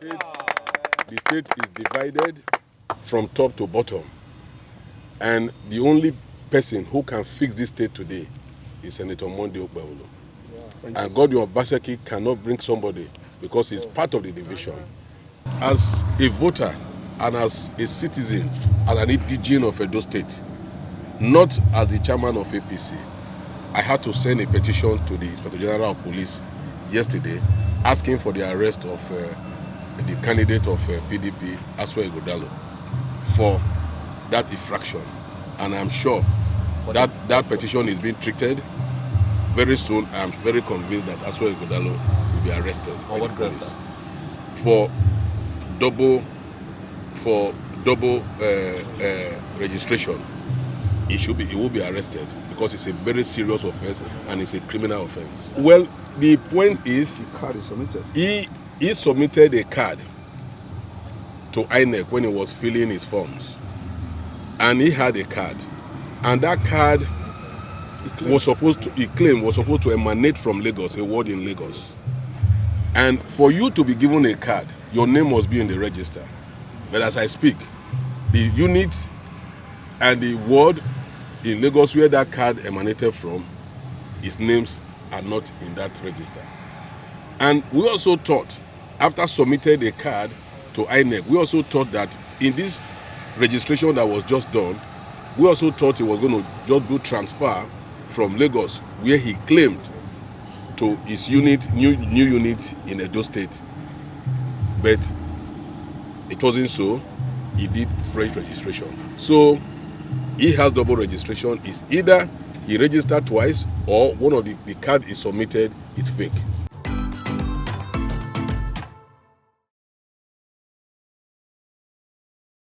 The state is divided from top to bottom. And the only person who can fix this state today is Senator Monday Okpebholo. And Godwin Obaseki cannot bring somebody because he's part of the division. As a voter and as a citizen and an indigene of Edo State, not as the chairman of APC, I had to send a petition to the Inspector General of Police yesterday asking for the arrest of the candidate of PDP, Asue Ighodalo, for that infraction. And I'm sure that petition is being treated very soon. I'm very convinced that Asue Ighodalo will be arrested by the police for double registration. It will be arrested because it's a very serious offense and it's a criminal offense. Well, the point is, the card is submitted. He submitted a card to INEC when he was filling his forms, and he had a card, and that card was supposed to emanate from Lagos, a ward in Lagos. And for you to be given a card, your name must be in the register. But as I speak, the unit and the ward in Lagos where that card emanated from, his names are not in that register. And we also thought, after submitted a card to INEC, we also thought that in this registration that was just done, we also thought he was going to just do transfer from Lagos, where he claimed, to his unit, new unit in Edo State. But it wasn't so. He did fresh registration. So he has double registration. It's either he registered twice or one of the card is submitted is fake.